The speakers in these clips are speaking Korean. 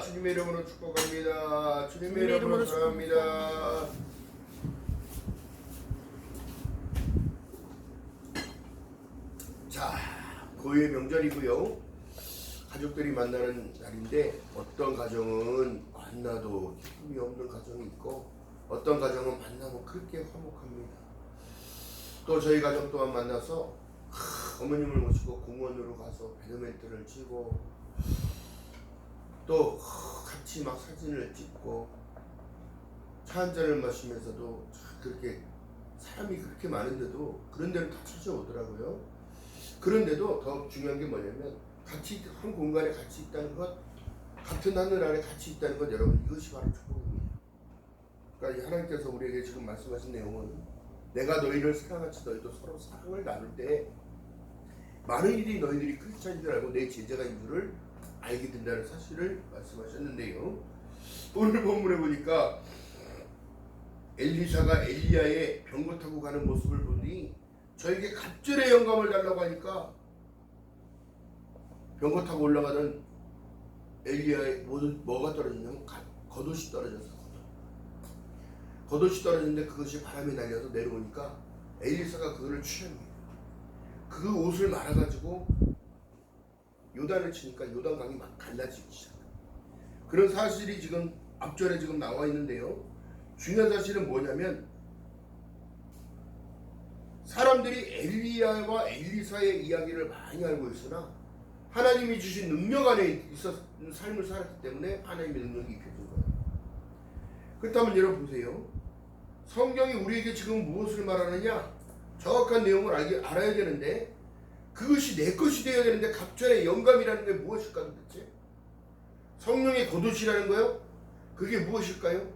주님의 이름으로 축복합니다. 주님의 이름으로 사랑합니다. 자, 고유의 명절이고요. 가족들이 만나는 날인데 어떤 가정은 만나도 기쁨이 없는 가정이 있고 어떤 가정은 만나면 그렇게 화목합니다. 또 저희 가족 또한 만나서 어머님을 모시고 공원으로 가서 배드민턴을 치고 또 같이 막 사진을 찍고 차 한 잔을 마시면서도 그렇게 사람이 그렇게 많은데도 그런 데를 다 찾아오더라고요. 그런데도 더 중요한 게 뭐냐면 같이 한 공간에 같이 있다는 것, 같은 하늘 아래 같이 있다는 것, 여러분 이것이 바로 축복입니다. 그러니까 하나님께서 우리에게 지금 말씀하신 내용은 내가 너희를 사랑하지 너희도 서로 사랑을 나눌 때 많은 일이 너희들이 크리스찬인 줄 알고 내 제자가인 줄을 알게 된다는 사실을 말씀하셨는데요. 오늘 본문에 보니까 엘리사가 엘리야의 병거 타고 가는 모습을 보니 저에게 갑절의 영감을 달라고 하니까 병거 타고 올라가던 엘리야의 뭐가 떨어지냐면 겉옷이 떨어졌어. 겉옷이 떨어졌는데 그것이 바람에 날려서 내려오니까 엘리사가 그거를 취합니다. 그 옷을 말아가지고 요단을 치니까 요단강이 막 갈라지기 시작합니다. 그런 사실이 지금 앞절에 지금 나와 있는데요. 중요한 사실은 뭐냐면 사람들이 엘리야와 엘리사의 이야기를 많이 알고 있으나 하나님이 주신 능력 안에 있었던 삶을 살았기 때문에 하나님의 능력이 입혀진 거예요. 그렇다면 여러분 보세요. 성경이 우리에게 지금 무엇을 말하느냐? 정확한 내용을 알아야 되는데 그것이 내 것이 되어야 되는데 갑절의 영감이라는 게 무엇일까 도대체? 성령의 겉옷이라는 거요? 그게 무엇일까요?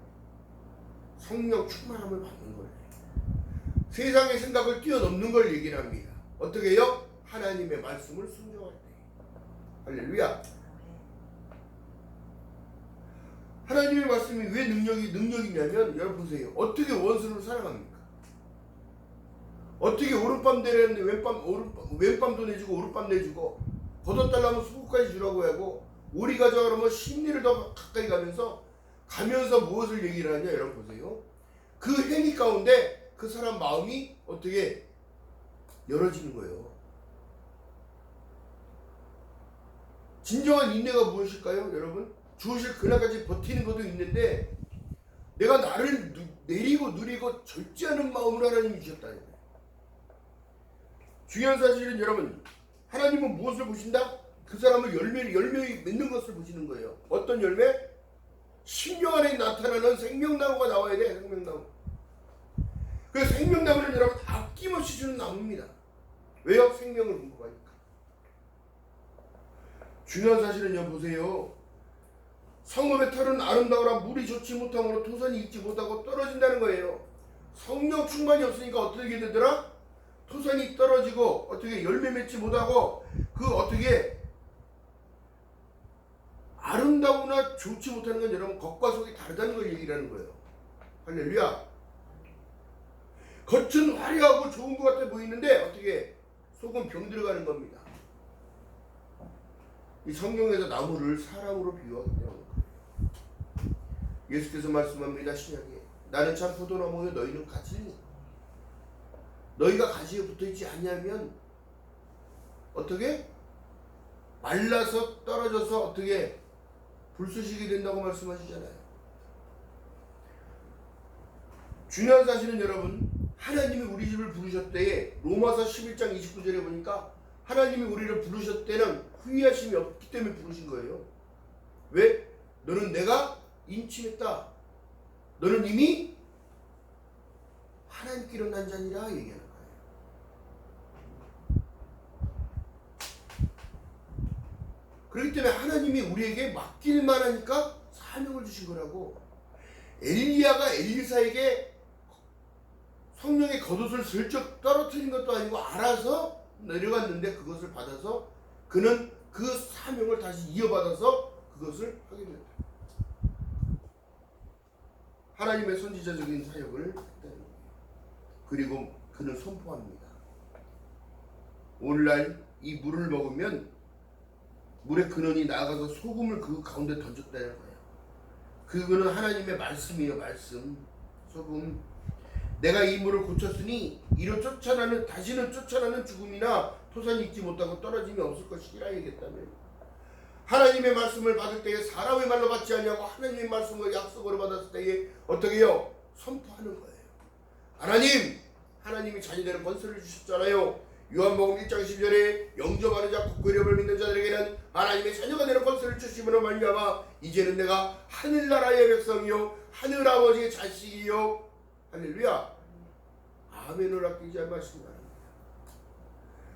성령 충만함을 받는 거예요. 세상의 생각을 뛰어넘는 걸 얘기를 합니다. 어떻게 해요? 하나님의 말씀을 순종할 때. 할렐루야. 하나님의 말씀이 왜 능력이냐면 여러분 보세요. 어떻게 원수를 사랑합니까? 어떻게 오른밤 내려는데 왼밤도 내주고 오른밤 내주고 걷어달라면 수국까지 주라고 하고 오리 가져가 그러면 심리를 더 가까이 가면서 무엇을 얘기를 하냐 여러분 보세요. 그 행위 가운데 그 사람 마음이 어떻게 열어지는 거예요. 진정한 인내가 무엇일까요 여러분? 주어질 그날까지 버티는 것도 있는데 내가 나를 내리고 누리고 절제하는 마음으로 하나님이 주셨다는 거예요. 중요한 사실은 여러분 하나님은 무엇을 보신다? 그 사람을 열매를 맺는 것을 보시는 거예요. 어떤 열매? 심령 안에 나타나는 생명나무가 나와야 돼. 생명나무. 그 생명나무는 여러분 아낌없이 주는 나무입니다. 왜요? 생명을 공급하니까. 중요한 사실은 여러분 보세요. 성읍의 털은 아름다우라 물이 좋지 못함으로 토산이 익지 못하고 떨어진다는 거예요. 성령 충만이 없으니까 어떻게 되더라? 토산이 떨어지고 어떻게 열매 맺지 못하고 그 어떻게 아름다우나 좋지 못하는 건 여러분 겉과 속이 다르다는 걸 얘기하는 거예요. 할렐루야. 겉은 화려하고 좋은 것 같아 보이는데 어떻게 속은 병 들어가는 겁니다. 이 성경에서 나무를 사랑으로 비유하기 때문에 예수께서 말씀합니다. 신약에 나는 참 포도나무요 너희는 가지니 너희가 가지에 붙어있지 아니하면 어떻게? 말라서 떨어져서 어떻게 불쏘시게 된다고 말씀하시잖아요. 중요한 사실은 여러분 하나님이 우리 집을 부르셨대에 로마서 11장 29절에 보니까 하나님이 우리를 부르셨을 때는 후회하심이 없기 때문에 부르신 거예요. 왜? 너는 내가 인침했다. 너는 이미 하나님께로 난 자니라 얘기하는 거예요. 그렇기 때문에 하나님이 우리에게 맡길만 하니까 사명을 주신 거라고. 엘리야가 엘리사에게 성령의 겉옷을 슬쩍 떨어뜨린 것도 아니고 알아서 내려갔는데 그것을 받아서 그는 그 사명을 다시 이어받아서 그것을 하게 된다. 하나님의 선지자적인 사역을 했다는 거예요. 그리고 그는 선포합니다. 오늘날 이 물을 먹으면 물의 근원이 나아가서 소금을 그 가운데 던졌다는 거예요. 그거는 하나님의 말씀이에요. 말씀. 소금. 내가 이 물을 고쳤으니 이로 다시는 쫓아나는 죽음이나 토산이 있지 못하고 떨어짐이 없을 것이라 얘기했다며. 하나님의 말씀을 받을 때에 사람의 말로 받지 아니하고 하나님의 말씀을 약속으로 받았을 때에 어떻게 해요? 선포하는 거예요. 하나님이 자녀들의 권세를 주셨잖아요. 요한복음 1장 10절에 영접하는 자 곧 그리스도를 믿는 자들에게는 하나님의 자녀가 되는 권세를 주심으로 말미암아 이제는 내가 하늘나라의 백성이요 하늘아버지의 자식이요. 할렐루야. 아멘을 아끼지 마시기 바랍니다.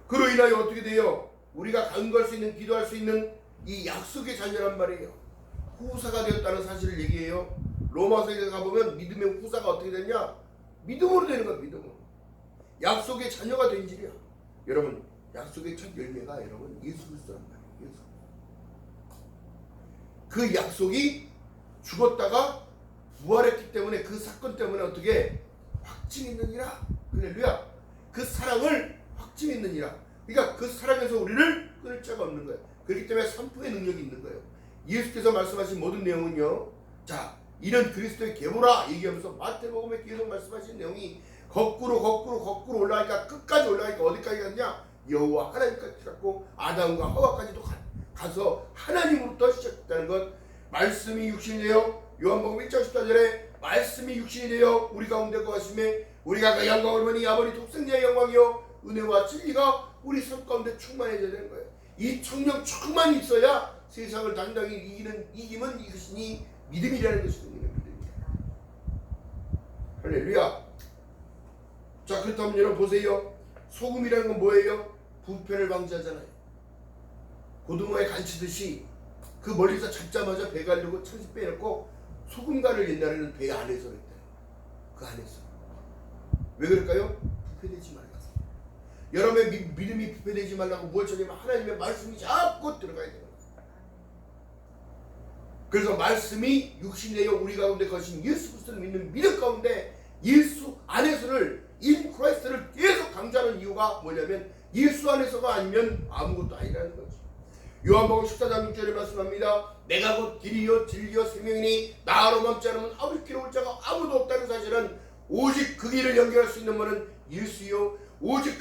그로 인하여 어떻게 돼요? 우리가 간구할 수 있는, 기도할 수 있는 이 약속의 자녀란 말이에요. 후사가 되었다는 사실을 얘기해요. 로마서에 가보면 믿음의 후사가 어떻게 되냐? 믿음으로 되는 거야. 믿음으로. 약속의 자녀가 된 줄이야. 여러분, 약속의 첫 열매가 여러분 예수 그리스도란 말이에요. 예수. 그 약속이 죽었다가 부활했기 때문에 그 사건 때문에 어떻게 확증했느니라. 할렐루야. 그 사랑을 확증했느니라. 그러니까 그 사랑에서 우리를 끊을 자가 없는 거예요. 그렇기 때문에 선포의 능력이 있는 거예요. 예수께서 말씀하신 모든 내용은요. 자, 이런 그리스도의 계보라 얘기하면서 마태복음에 계속 말씀하신 내용이 거꾸로 올라가니까 끝까지 올라가니까 어디까지 갔냐? 여호와 하나님까지 갔고 아담과 하와까지도 가서 하나님으로부터 시작했다는 것. 말씀이 육신이 되어 요한복음 1장 14절에 말씀이 육신이 되어 우리 가운데 거하심에 우리가 그 영광을 보니 아버지 독생자의 영광이요 은혜와 진리가 우리 삶 가운데 충만해져야 되는 거예요. 이 성령 충만이 있어야 세상을 당당히 이기면 이것이니 믿음이라는 것이 믿음이다. 할렐루야. 자, 그렇다면 여러분 보세요. 소금이라는 건 뭐예요? 부패를 방지하잖아요. 고등어에 간치듯이 그 멀리서 잡자마자 배 가려고 창시 빼놓고 소금간을 옛날에는 배 안에서 했대요. 그 안에서. 왜 그럴까요? 부패되지 말라고. 여러분의 믿음이 부패되지 말라고 뭘 찾으면 하나님의 말씀이 자꾸 들어가야 돼요. 그래서 말씀이 육신이 되어 우리 가운데 거신 예수 그리스도를 믿는 믿음 가운데 예수 안에서를 인 크라이스트를 계속 강조하는 이유가 뭐냐면 예수 안에서가 아니면 아무것도 아니라는 거죠. 요한복음 14장 6절에 말씀합니다. 내가 곧 길이요 진리요 생명이니 나로 멈지 않으면 아버지께로 올 자가 아무도 없다는 사실은 오직 그 길을 연결할 수 있는 분은 예수요 오직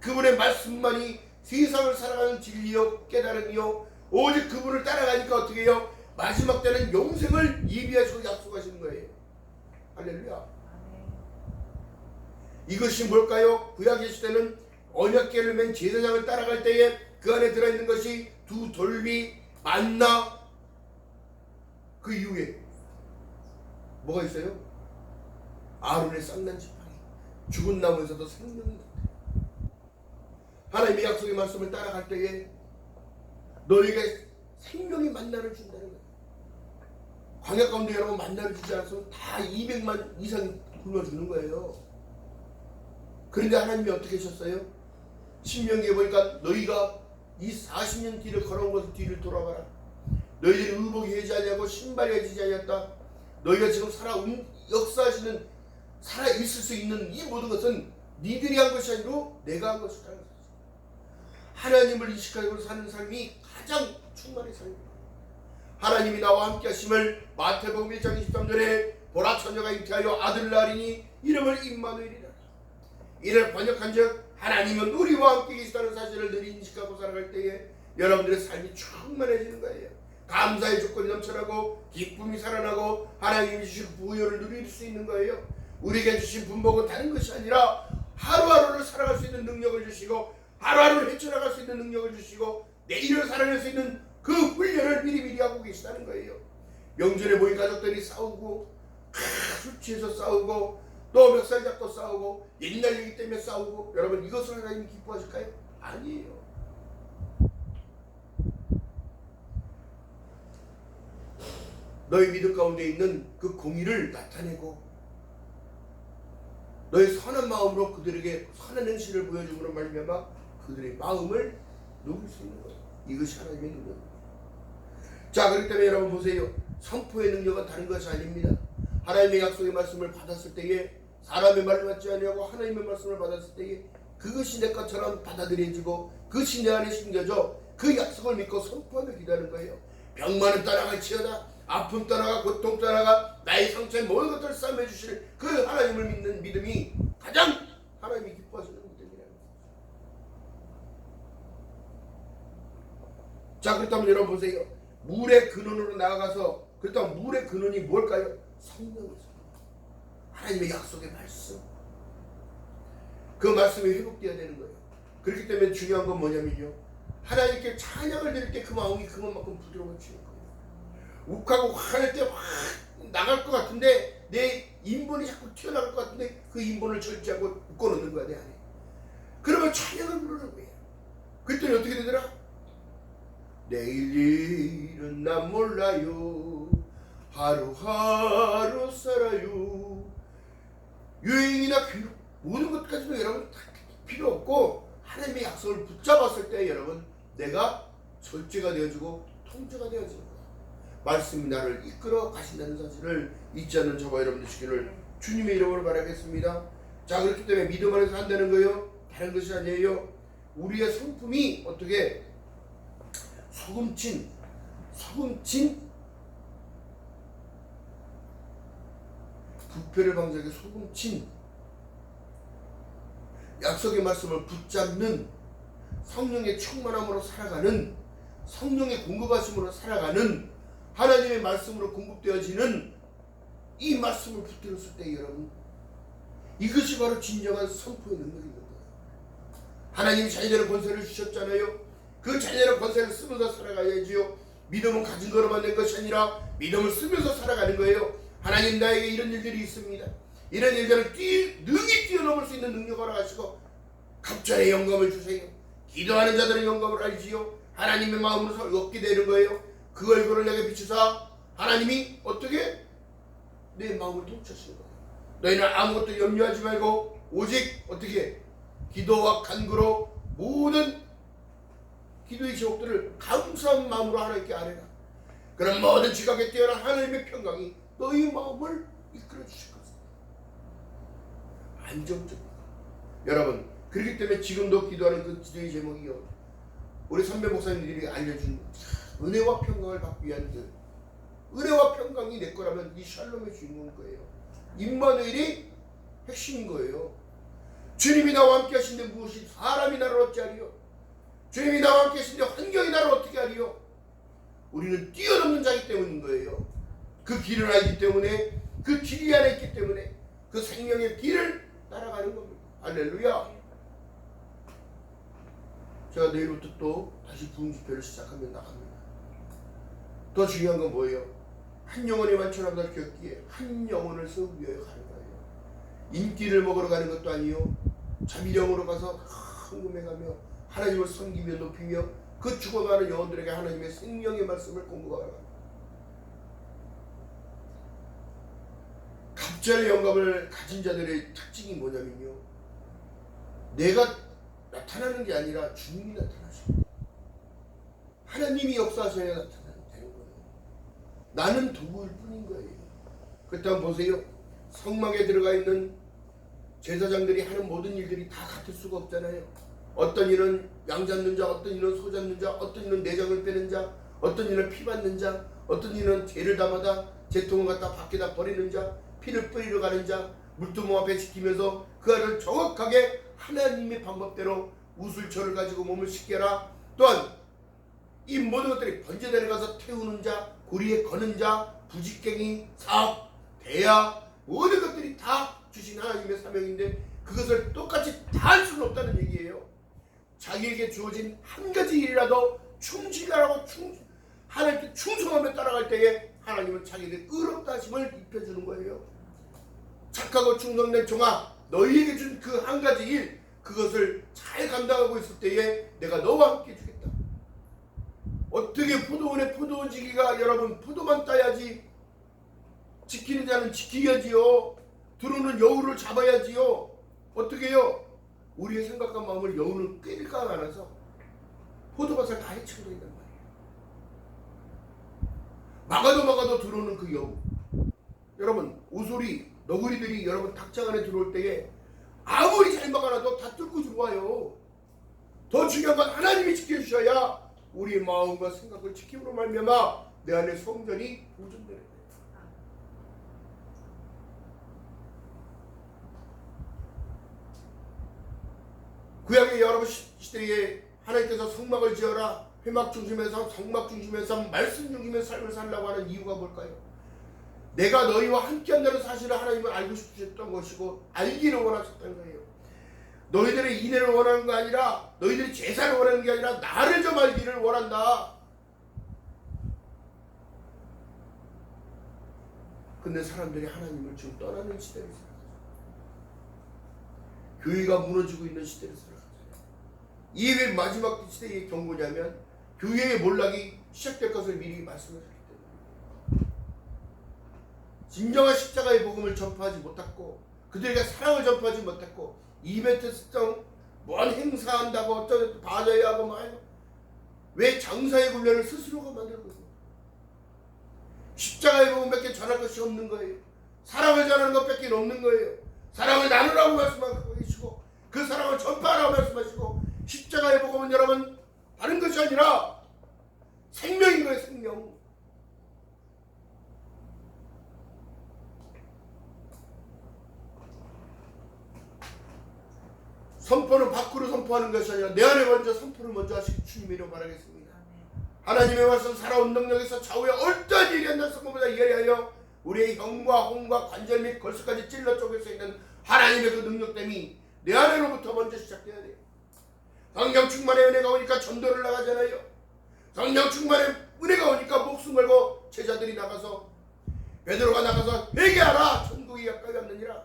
그분의 말씀만이 세상을 살아가는 진리요 깨달음이요 오직 그분을 따라가니까 어떻게 해요? 마지막 때는 영생을 예비하시고 약속하시는 거예요. 할렐루야. 이것이 뭘까요? 구약의 시대는 언약궤를 맨 제사장을 따라갈 때에 그 안에 들어있는 것이 두 돌비, 만나. 그 이후에 뭐가 있어요? 아론의 쌍난 지팡이. 죽은 나무에서도 생명이 있다. 하나님의 약속의 말씀을 따라갈 때에 너에게 생명의 만나를 준다는 거예요. 광야 가운데 여러분 만나를 주지 않았으면 다 200만 이상 굶어주는 거예요. 그런데 하나님이 어떻게 하셨어요? 신명기에 보니까 너희가 이 40년 뒤를 걸어온 것을 뒤를 돌아봐라. 너희들이 의복이 해지 아니하고 신발이 해지지 아니했다. 너희가 지금 역사하시는 살아있을 수 있는 이 모든 것은 니들이 한 것이 아니라 내가 한 것이다. 하나님을 의식하고 사는 삶이 가장 충만의 삶입니다. 하나님이 나와 함께 하심을 마태복음 1장 23절에 보라 처녀가 잉태하여 아들 낳으리니 이름을 임마누엘이라. 이를 번역한즉 하나님은 우리와 함께 계시다는 사실을 늘 인식하고 살아갈 때에 여러분들의 삶이 충만해지는 거예요. 감사의 조건이 넘쳐나고 기쁨이 살아나고 하나님이 주신 부여를 누릴 수 있는 거예요. 우리에게 주신 분복은 다른 것이 아니라 하루하루를 살아갈 수 있는 능력을 주시고 하루하루를 헤쳐나갈 수 있는 능력을 주시고 내일을 살아낼 수 있는 그 훈련을 미리미리 하고 계시다는 거예요. 명절에 모인 가족들이 싸우고 술 취해서 싸우고 또 멱살 잡고 싸우고 옛날 얘기 때문에 싸우고 여러분 이것을 하나님이 기뻐하실까요? 아니에요. 너의 믿음 가운데 있는 그 공의를 나타내고 너의 선한 마음으로 그들에게 선한 행실을 보여줌으로 말미암아 그들의 마음을 녹일 수 있는 것. 이것이 하나님의 능력입니다. 자, 그렇기 때문에 여러분 보세요. 선포의 능력은 다른 것이 아닙니다. 하나님의 약속의 말씀을 받았을 때에 사람의 말을 받지 아니하고 하나님의 말씀을 받았을 때에 그것이 내 것처럼 받아들여지고 그것이 내 안에 심겨져 그 약속을 믿고 선포하며 기도하는 거예요. 병만은 떠나갈지어다, 아픔 떠나가, 고통 떠나가, 나의 상처에 모든 것들을 싸매해 주시는 그 하나님을 믿는 믿음이 가장 하나님이 기뻐하시는 믿음이라는 거예요. 자, 그렇다면 여러분 보세요. 물의 근원으로 나아가서, 그렇다면 물의 근원이 뭘까요? 성령이죠. 하나님의 약속의 말씀. 그 말씀이 회복되어야 되는 거예요. 그렇기 때문에 중요한 건 뭐냐면요, 하나님께 찬양을 드릴 때 그 마음이 그만큼 부드러워지는 거예요. 욱하고 화낼 때 확 나갈 것 같은데, 내 인본이 자꾸 튀어나갈 것 같은데 그 인본을 절제하고 묶어놓는 거야, 내 안에. 그러면 찬양을 부르는 거예요. 그랬더니 어떻게 되더라? 내일 일은 난 몰라요, 하루하루 살아요. 유행이나 괴롭, 모든 것까지도 여러분 다 필요 없고, 하나님의 약속을 붙잡았을 때 여러분, 내가 절제가 되어지고 통제가 되어지는 거예요. 말씀이 나를 이끌어 가신다는 사실을 잊지 않는 저와 여러분 되시기를 주님의 이름으로 바라겠습니다. 자, 그렇기 때문에 믿음 안에서 한다는 거예요. 다른 것이 아니에요. 우리의 성품이 어떻게 소금친 부패를 방지하기 소금친 약속의 말씀을 붙잡는, 성령의 충만함으로 살아가는, 성령의 공급하심으로 살아가는, 하나님의 말씀으로 공급되어지는 이 말씀을 붙들었을 때 여러분, 이것이 바로 진정한 선포의 능력인 거예요. 하나님이 자녀들의 권세를 주셨잖아요. 그 자녀들의 권세를 쓰면서 살아가야지요. 믿음은 가진 거로만 된 것이 아니라 믿음을 쓰면서 살아가는 거예요. 하나님, 나에게 이런 일들이 있습니다. 이런 일들을 능히 뛰어넘을 수 있는 능력을 허락하시고 갑절의 영감을 주세요. 기도하는 자들의 영감을 알지요. 하나님의 마음으로 얻게 되는 거예요. 그 얼굴을 내게 비추사 하나님이 어떻게 내 마음을 통치하시는 거예요. 너희는 아무것도 염려하지 말고 오직 어떻게 기도와 간구로 모든 기도의 제목들을 감사한 마음으로 하나님께 아뢰라. 그런 모든 지각에 뛰어난 하나님의 평강이 너희 마음을 이끌어 주실 것입니다. 안정적입니다. 여러분, 그렇기 때문에 지금도 기도하는 그 기도의 제목이요, 우리 선배 목사님들이 알려준 은혜와 평강을 받기 위한 그 은혜와 평강이 내 거라면 이 샬롬의 주인공인 거예요. 임마누엘이 핵심인 거예요. 주님이 나와 함께 하신데 무엇이 사람이 나를 어찌하리요? 주님이 나와 함께 하신데 환경이 나를 어떻게 하리요? 우리는 뛰어넘는 자이기 때문인 거예요. 그 길을 알기 때문에, 그 길이 안에 있기 때문에 그 생명의 길을 따라가는 겁니다. 할렐루야. 제가 내일부터 또 다시 부흥 집회를 시작하면 나갑니다. 더 중요한 건 뭐예요? 한 영혼이 완전하다 겪기에 한 영혼을 세우기 위해 가는 거예요. 인기를 먹으러 가는 것도 아니요, 자비령으로 가서 헌금해가며 하나님을 섬기며 높이며 그 죽어가는 영혼들에게 하나님의 생명의 말씀을 공급하라. 갑절의 영감을 가진 자들의 특징이 뭐냐면요, 내가 나타나는 게 아니라 주님이 나타나십니다. 하나님이 역사하셔야 나타나는 거예요. 나는 도구일 뿐인 거예요. 그렇다면 보세요. 성막에 들어가 있는 제사장들이 하는 모든 일들이 다 같을 수가 없잖아요. 어떤 이는 양 잡는 자, 어떤 이는 소 잡는 자, 어떤 이는 내장을 빼는 자, 어떤 이는 피 받는 자, 어떤 이는 죄를 담아다 제통을 갖다 밖에다 버리는 자, 피를 뿌리러 가는 자, 물두멍 앞에 지키면서 그 알을 정확하게 하나님의 방법대로 우슬초를 가지고 몸을 씻겨라. 또한 이 모든 것들이 번제 내려가서 태우는 자, 고리에 거는 자, 부직갱이, 사업, 대야, 모든 것들이 다 주신 하나님의 사명인데 그것을 똑같이 다 할 수는 없다는 얘기예요. 자기에게 주어진 한 가지 일이라도 충실하라고 하나님께 충성하며 따라갈 때에 하나님은 자기에게 의롭다 하심을 입혀주는 거예요. 착하고 충성된 종아, 너희에게 준 그 한 가지 일, 그것을 잘 감당하고 있을 때에 내가 너와 함께 주겠다. 어떻게 포도원의 포도원지기가 여러분 포도만 따야지, 지키는 자는 지키야지요. 들어오는 여우를 잡아야지요. 어떻게 해요? 우리의 생각과 마음을 여우는 꿰릴까 안아서 포도밭을 다 해치고 있단 말이에요. 막아도 들어오는 그 여우. 여러분, 오소리, 너구리들이 여러분 닭장 안에 들어올 때에 아무리 잘 막아놔도 다 뚫고 들어와요. 더 중요한 건 하나님이 지켜주셔야 우리의 마음과 생각을 지킴으로 말미암아 내 안에 성전이 보존되는 거예요. 구약의 여러 시대에 하나님께서 성막을 지어라, 회막 중심에서 성막 중심에서 말씀 중심의 삶을 살라고 하는 이유가 뭘까요? 내가 너희와 함께한다는 사실을 하나님은 알고 싶으셨던 것이고 알기를 원하셨던 거예요. 너희들의 인애를 원하는 게 아니라, 너희들이 제사를 원하는 게 아니라 나를 좀 알기를 원한다. 근데 사람들이 하나님을 지금 떠나는 시대를 살아가죠. 교회가 무너지고 있는 시대를 살아가죠. 이게 마지막 시대의 경고냐면 교회의 몰락이 시작될 것을 미리 말씀하셨기 때문에 진정한 십자가의 복음을 전파하지 못했고, 그들에게 사랑을 전파하지 못했고, 이벤트 특정 뭔 행사한다고 어쩌고 봐줘야 하고 말이야. 왜 장사의 훈련을 스스로가 만들고 있어요? 십자가의 복음밖에 전할 것이 없는 거예요. 사랑을 전하는 것밖에 없는 거예요. 사랑을 나누라고 말씀하고 계시고, 그 사랑을 전파하라고 말씀하시고, 십자가의 복음은 여러분 다른 것이 아니라 생명인 거예요. 생명. 선포는 밖으로 선포하는 것이 아니라 내 안에 먼저 선포를 먼저 하시기 주님이라고 말하겠습니다. 하나님의 말씀 살아온 능력에서 좌우에 어떤 일이 한다 성공보다 예리하여 우리의 형과 홍과 관절 및 골수까지 찔러 쪼갤 있는 하나님의 그 능력 때문에 내 안으로부터 먼저 시작돼야 돼요. 성령 충만의 은혜가 오니까 전도를 나가잖아요. 성령 충만의 은혜가 오니까 목숨 걸고 제자들이 나가서, 베드로가 나가서 회개하라, 천국이 가까이 왔느니라.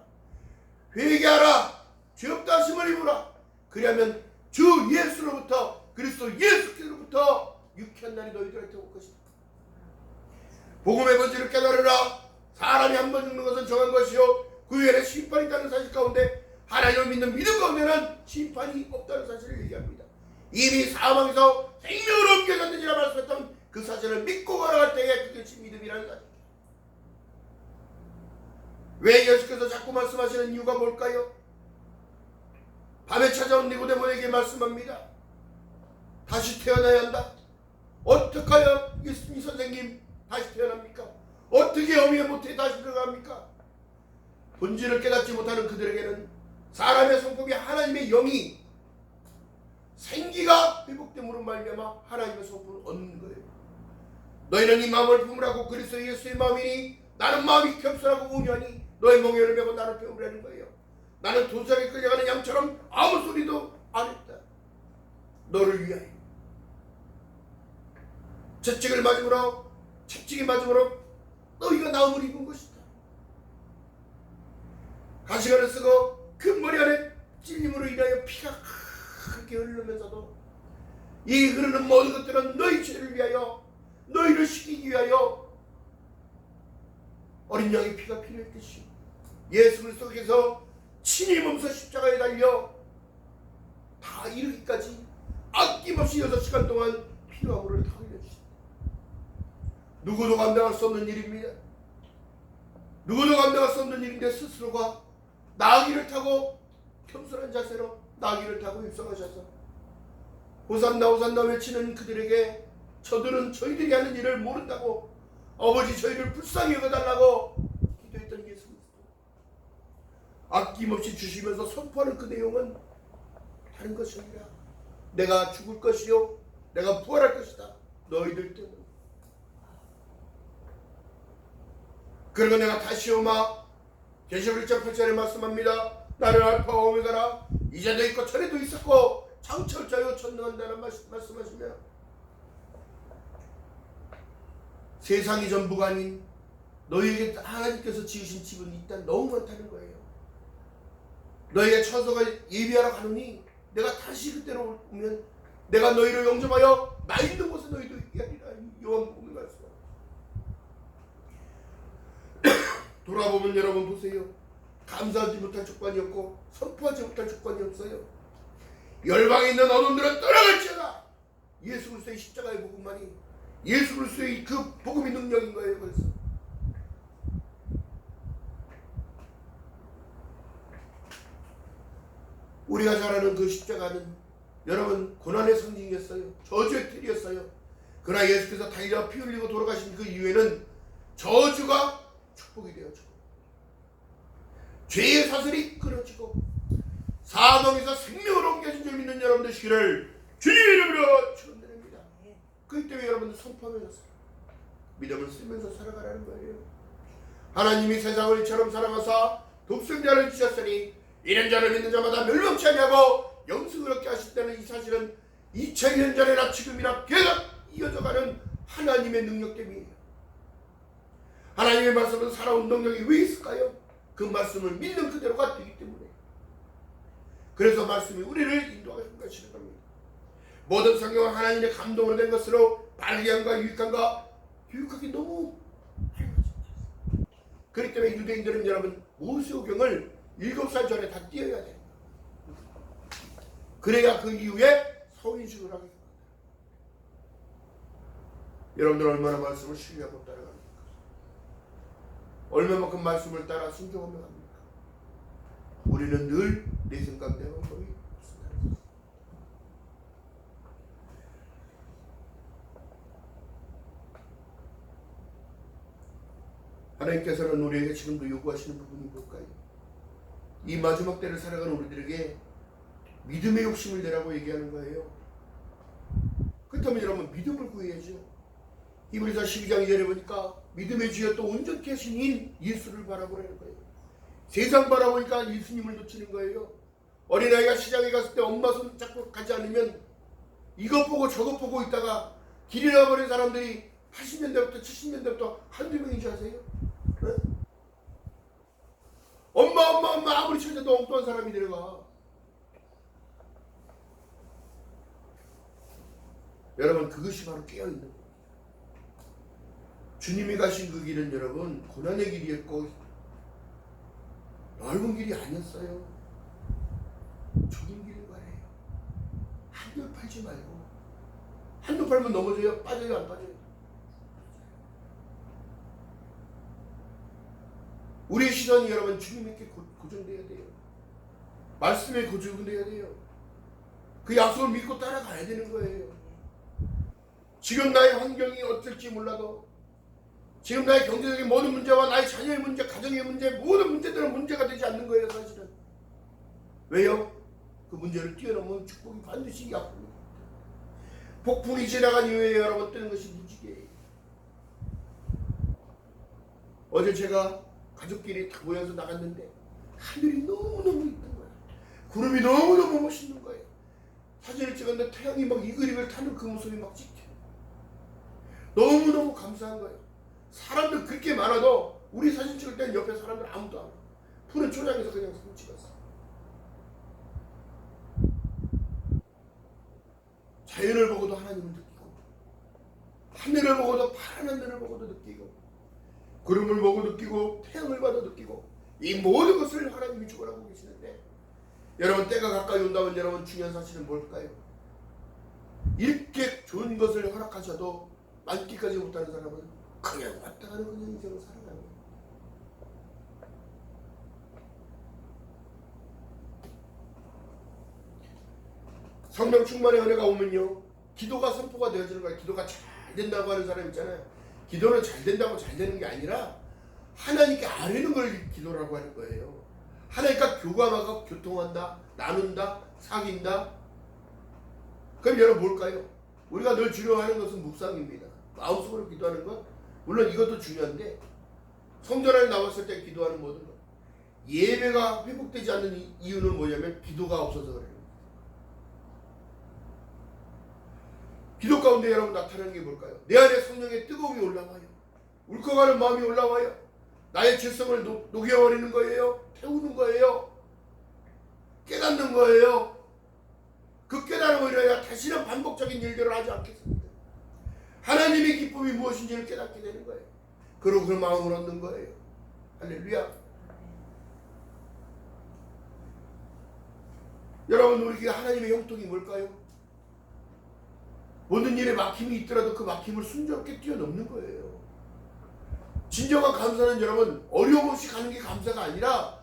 회개하라, 죄 없다 하심을 입으라. 그리하면 주 예수로부터, 그리스도 예수께로부터 유쾌한 날이 너희들한테 올 것이다. 복음의 본질을 깨달으라. 사람이 한 번 죽는 것은 정한 것이요 그 외에는 심판이 있다는 사실 가운데 하나님을 믿는 믿음 가운데는 심판이 없다는 사실을 얘기합니다. 이미 사망에서 생명을 얻게 됐느니라 말씀했던 그 사실을 믿고 걸어갈 때에 그것이 믿음이라는 사실. 왜 예수께서 자꾸 말씀하시는 이유가 뭘까요? 밤에 찾아온 니고데모에게 말씀합니다. 다시 태어나야 한다. 어떻게 하여 이 선생님 다시 태어납니까? 어떻게 어미의 모태에 다시 들어갑니까? 본질을 깨닫지 못하는 그들에게는 사람의 성품이 하나님의 영이 생기가 회복됨으로 말미암아 하나님의 성품을 얻는 거예요. 너희는 이 마음을 품으라고 그리스도 예수의 마음이니 나는 마음이 겸손하고 온유하니 너의 멍에를 메고 나를 배우라는 거예요. 나는 도살에 끌려가는 양처럼 아무 소리도 안 했다. 너를 위하여. 채찍을 맞음으로, 채찍이 맞음으로 너희가 나음을 입은 것이다. 가시관을 쓰고 그 머리 안에 찔림으로 인하여 피가 크게 흐르면서도 이 흐르는 모든 것들은 너희 죄를 위하여, 너희를 시키기 위하여 어린 양의 피가 필요했듯이 예수 그리스도께서 친히 몸소 십자가에 달려 다 이르기까지 아낌없이 6시간 동안 피와 물을 다 흘려주십니다. 누구도 감당할 수 없는 일입니다. 누구도 감당할 수 없는 일인데 스스로가 나귀를 타고 겸손한 자세로 나귀를 타고 입성하셔서 호산나 호산나 외치는 그들에게 저들은 저희들이 하는 일을 모른다고, 아버지 저희를 불쌍히 여겨달라고 기도했던 예수 그리스도. 아낌없이 주시면서 선포하는 그 내용은 다른 것이 아니라 내가 죽을 것이요 내가 부활할 것이다. 너희들 때문에. 그리고 내가 다시 오마 계시록 1장 8절에 말씀합니다. 나는 알파와 오메가라. 이전에도 있고 전에도 있었고 창철자요 전능한다는 말씀하시며 세상이 전부가 아닌 너희에게 하나님께서 지으신 집은 일단 너무 많다는 거예요. 너희의 처소가 예비하러 가느니 내가 다시 그때로 오면 내가 너희를 영접하여 나 있는 곳에 너희도 있게 하리라. 요한복음의 말씀. 돌아보면 여러분 보세요. 감사하지 못할 조건이 없고 선포하지 못할 조건이 없어요. 열방에 있는 어른들은 떠나갈지어다. 예수 그리스도의 십자가의 복음만이 예수 그리스도의 그 복음이 능력인 거예요. 그래서 우리가 잘 아는 그 십자가는 여러분 고난의 상징이었어요. 저주의 틀이었어요. 그러나 예수께서 달려 피 흘리고 돌아가신 그 이후에는 저주가 축복이 되었죠. 죄의 사슬이 끊어지고 사망에서 생명으로 옮겨진 줄 믿는 여러분들 되시기를 주님의 이름으로 축원드립니다. 그렇기 때문에 여러분들 선포하면서 믿음을 쓰면서 살아가라는 거예요. 하나님이 세상을 이처럼 사랑하사 독생자를 주셨으니 이런 자를 믿는 자마다 멸망치 아니하고 영생을 얻게 하셨다는 이 사실은 2000년 전이나 지금이나 계속 이어져가는 하나님의 능력 때문이에요. 하나님의 말씀은 살아온 능력이 왜 있을까요? 그 말씀을 믿는 그대로가 되기 때문에. 그래서 말씀이 우리를 인도하는 것이라는 겁니다. 모든 성경은 하나님의 감동으로 된 것으로 발견과 유익함과 교육하기 너무 많습니다. 그렇기 때문에 유대인들은 여러분 모세오경을 7살 전에 다 띄어야 돼요. 그래야 그 이후에 서인식을 하게 됩니다. 여러분들 얼마나 말씀을 신뢰하고 따라갑니까? 얼마만큼 말씀을 따라 순종하며 갑니까? 우리는 늘 내생 가운데 방법이 없습니다. 하나님께서는 우리에게 지금도 요구하시는 부분이 뭘까요? 이 마지막 때를 살아가는 우리들에게 믿음의 욕심을 내라고 얘기하는 거예요. 그렇다면 여러분 믿음을 구해야죠. 히브리서 12장 2절에 보니까 믿음의 주여 또 온전케 하신 인 예수를 바라보라는 거예요. 세상 바라보니까 예수님을 놓치는 거예요. 어린아이가 시장에 갔을 때 엄마 손 잡고 가지 않으면 이것 보고 저것 보고 있다가 길이 나버린 사람들이 80년대부터 70년대부터 한두 명인 줄 아세요? 네? 엄마 아무리 쳐도 엉뚱한 사람이 내려가. 여러분 그것이 바로 깨어있는 거예요. 주님이 가신 그 길은 여러분 고난의 길이었고 넓은 길이 아니었어요. 좁은 길을 가래요. 한눈 팔지 말고. 한눈 팔면 넘어져요? 빠져요? 안 빠져요? 우리의 시선이 여러분 주님께 고정돼야 돼요. 말씀에 고정돼야 돼요. 그 약속을 믿고 따라가야 되는 거예요. 지금 나의 환경이 어떨지 몰라도 지금 나의 경제적인 모든 문제와 나의 자녀의 문제, 가정의 문제, 모든 문제들은 문제가 되지 않는 거예요, 사실은. 왜요? 그 문제를 뛰어넘으면 축복이 반드시 약합니다. 폭풍이 지나간 이후에 여러분 뜨는 것이 무지개예요. 어제 제가 가족끼리 다 모여서 나갔는데 하늘이 너무너무 이쁜 거예요. 구름이 너무너무 멋있는 거예요. 사진을 찍었는데 태양이 막 이글이글 타는 그 모습이 막 찍혀요. 너무너무 감사한 거예요. 사람들 그렇게 많아도 우리 사진 찍을 때는 옆에 사람들 아무도 안 와요. 푸른 초장에서 그냥 사진 찍었어. 자연을 보고도 하나님을 느끼고 하늘을 보고도 파란 하늘을 보고도 느끼고 구름을 보고 느끼고 태양을 봐도 느끼고 이 모든 것을 하나님이 주관하고 계시는데 여러분 때가 가까이 온다면 여러분 중요한 사실은 뭘까요? 이렇게 좋은 것을 허락하셔도 만끽하지 못하는 사람은 그냥 왔다 가는 그냥 인생을 살아가는 거예요. 성령 충만의 은혜가 오면요 기도가 선포가 되어지는 거예요. 기도가 잘 된다고 하는 사람 있잖아요. 기도는 잘 된다고 잘 되는 게 아니라 하나님께 아뢰는 걸 기도라고 하는 거예요. 하나님과 교감하고 교통한다, 나눈다, 사귄다. 그럼 여러분 뭘까요? 우리가 늘 주려하는 것은 묵상입니다. 마음속으로 기도하는 것 물론 이것도 중요한데 성전 안에 나왔을 때 기도하는 모든 것 예배가 회복되지 않는 이유는 뭐냐면 기도가 없어서 그래요. 기도 가운데 여러분 나타나는 게 뭘까요? 내 안에 성령의 뜨거움이 올라와요. 울컥하는 마음이 올라와요. 나의 죄성을 녹여버리는 거예요. 태우는 거예요. 깨닫는 거예요. 그 깨달음을 이루어야 다시는 반복적인 일들을 하지 않겠습니다. 하나님의 기쁨이 무엇인지를 깨닫게 되는 거예요. 그리고 그 마음을 얻는 거예요. 할렐루야. 여러분 우리에게 하나님의 형통이 뭘까요? 모든 일에 막힘이 있더라도 그 막힘을 순조롭게 뛰어넘는 거예요. 진정한 감사는 여러분 어려움 없이 가는 게 감사가 아니라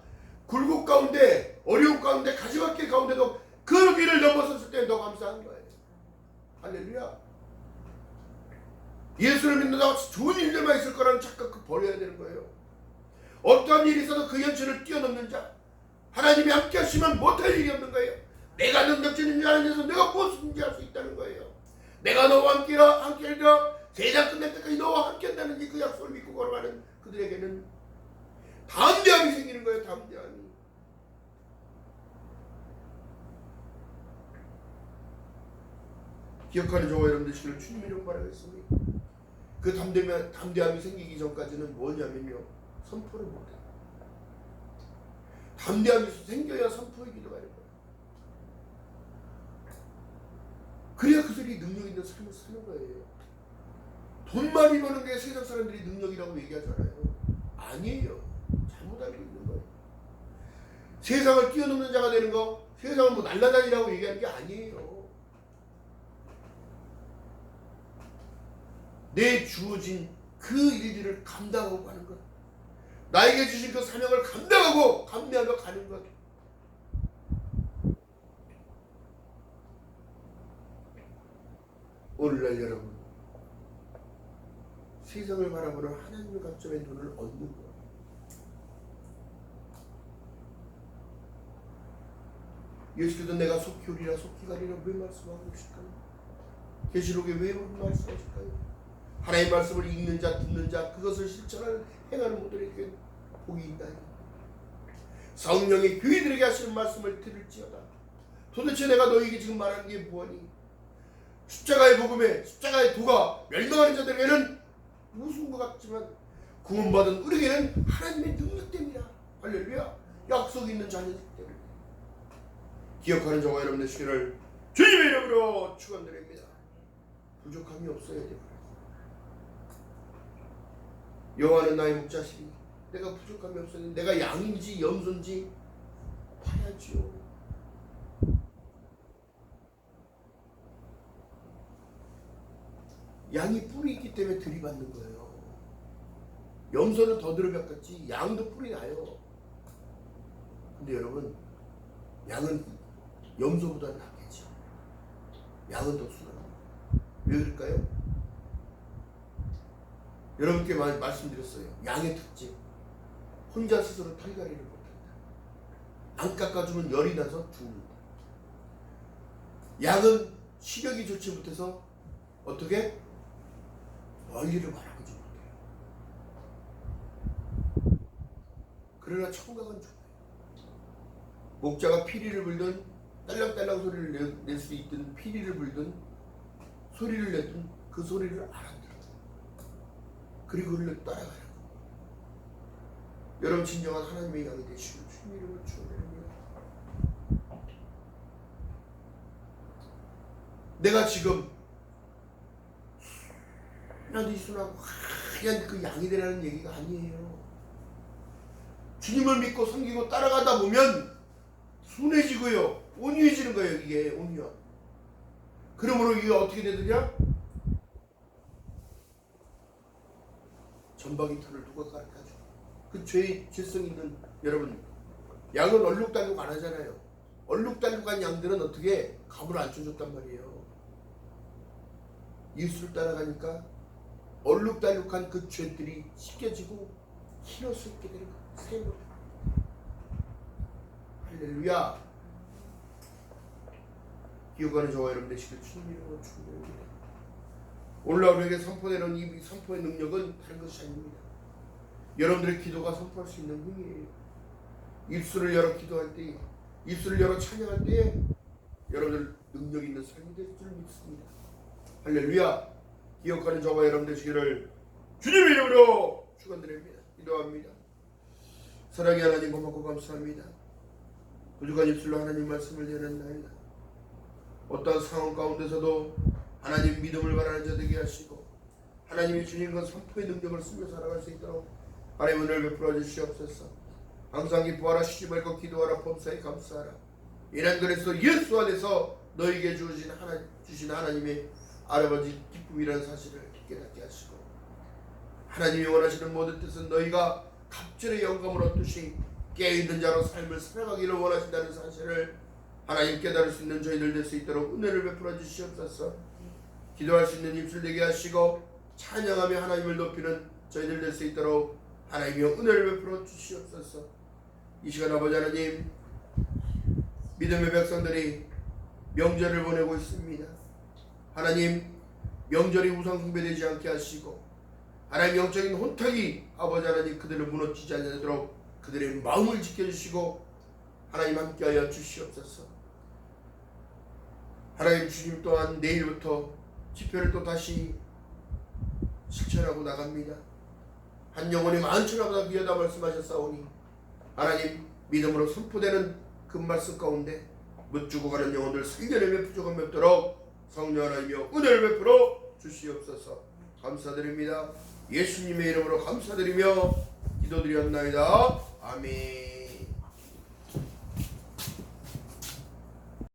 굴곡 가운데 어려움 가운데 가지막길 가운데도 그렇게 위를 넘어섰을 때 더 감사한 거예요. 할렐루야. 예수를 믿는다고 좋은 일들만 있을 거라는 착각 버려야 되는 거예요. 어떠한 일이 있어도 그 현실을 뛰어넘는 자, 하나님이 함께 하시면 못할 일이 없는 거예요. 내가 능력지는 줄 아는 데서 내가 무엇이든지 할 수 있다는 거예요. 내가 너와 함께하리라. 세상 끝날 때까지 너와 함께 한다는 그 약속을 믿고 걸어가는 그들에게는 담대함이 생기는 거예요. 담대함이. 기억하는 저와 여러분들 시를 주님 이름 바라겠습니다. 그 담대함이 생기기 전까지는 뭐냐면요, 선포를 못해요. 담대함이 생겨야 선포의 기도가 되는 거예요. 그래야 그들이 능력 있는 삶을 사는 거예요. 돈 많이 버는 게 세상 사람들이 능력이라고 얘기하잖아요. 아니에요. 잘못 알고 있는 거예요. 세상을 뛰어넘는 자가 되는 거, 세상을 뭐 날라다니라고 얘기하는 게 아니에요. 내 주어진 그 일들을 감당하고 가는 것, 나에게 주신 그 사명을 감당하고 감내하며 가는 것. 오늘날 여러분, 세상을 바라보는 하나님의 관점의 눈을 얻는 것. 예수께서 내가 속히 오리라 속히 가리라 왜 말씀하고 계실까요? 계시록에 왜 말씀하실까요? 하나님의 말씀을 읽는 자, 듣는 자, 그것을 실천하는 행하는 분들에게 복이 있다. 성령의 교회들에게 하시는 말씀을 들을지어다. 도대체 내가 너희에게 지금 말하는 게 뭐하니? 십자가의 복음에, 십자가의 도가 멸망하는 자들에게는 무서운 것 같지만 구원받은 우리에게는 하나님의 능력됩니다. 할렐루야. 약속이 있는 자녀이기 때문에. 기억하는 저와 여러분의 시기를 주님의 이름으로 축원드립니다. 부족함이 없어야 됩니다. 여호와는 나의 목자시니 내가 부족함이 없으니 내가 양인지 염소인지 봐야지요. 양이 뿔이 있기 때문에 들이받는 거예요. 염소는 더 들어갔겠지, 양도 뿔이 나요. 근데 여러분, 양은 염소보다 낫겠죠. 양은 더 순합니다. 왜 그럴까요? 여러분께 말씀드렸어요. 양의 특징, 혼자 스스로 털갈이를 못한다. 안 깎아주면 열이 나서 죽는다. 양은 시력이 좋지 못해서 어떻게? 멀리를 바라보지 못해요. 그러나 청각은 좋아요. 목자가 피리를 불든 딸랑딸랑 소리를 낼 수 있든 피리를 불든 소리를 내든 그 소리를 알아들어요. 그리고 그를 따라가요. 여러분 진정한 하나님의 양이 되시고 주님 이름을 축원드립니다. 내가 지금 순하디 순하고 하얀 그 양이 되라는 얘기가 아니에요. 주님을 믿고 섬기고 따라가다 보면 순해지고요, 온유해지는 거예요. 이게 온유함. 그러므로 이게 어떻게 되느냐? 전박이 털을 누가 가르쳐줘? 그 죄성 있는 여러분, 양은 얼룩달룩 안 하잖아요. 얼룩달룩한 양들은 어떻게 갑을 안 쳐줬단 말이에요. 예수를 따라가니까 얼룩달룩한 그 죄들이 씻겨지고 흰 옷을 입게 되는 거예요. 새 옷. 할렐루야. 기억하는 저와 여러분 되시길 주님 이름으로 축원드립니다. 오늘 우리에게 선포되는 이 선포의 능력은 다른 것이 아닙니다. 여러분들의 기도가 선포할 수 있는 힘이에요. 입술을 열어 기도할 때, 입술을 열어 찬양할 때에 여러분들 능력 있는 삶이 될 줄 믿습니다. 할렐루야. 기억하는 저와 여러분 되시기를 주님의 이름으로 축원드립니다. 기도합니다. 사랑의 하나님 고맙고 감사합니다. 부족한 입술로 하나님 말씀을 전했나이다. 어떠한 상황 가운데서도 하나님 믿음을 바라는 자되게 하시고 하나님이 주신 그 선포의 능력을 쓰며 살아갈 수 있도록 하나님 은혜를 베풀어 주시옵소서. 항상 기뻐하라, 쉬지 말고 기도하라, 범사에 감사하라. 이는 그리스도 예수 안에서 너에게 주신 하나님의 아버지 기쁨이라는 사실을 깨닫게 하시고 하나님이 원하시는 모든 뜻은 너희가 갑절의 영감을 얻듯이 깨어있는 자로 삶을 살아가기를 원하신다는 사실을 하나님 깨달을 수 있는 저희들 될 수 있도록 은혜를 베풀어 주시옵소서. 기도할 수 있는 입술 되게 하시고 찬양하며 하나님을 높이는 저희들 될 수 있도록 하나님이여 은혜를 베풀어 주시옵소서. 이 시간 아버지 하나님, 믿음의 백성들이 명절을 보내고 있습니다. 하나님, 명절이 우상 숭배되지 않게 하시고 하나님 영적인 혼탁이 아버지 하나님 그들을 무너지지 않도록 그들의 마음을 지켜주시고 하나님 함께하여 주시옵소서. 하나님, 주님 또한 내일부터 집회를 또 다시 실천하고 나갑니다. 한 영혼이 만천하보다 귀하다 말씀하셨사오니 하나님, 믿음으로 선포되는 그 말씀 가운데 못 죽어가는 영혼들 살려내며 부족함이 없도록 성령 하나님이여 은혜를 베풀어 주시옵소서. 감사드립니다. 예수님의 이름으로 감사드리며 기도드렸나이다. 아멘.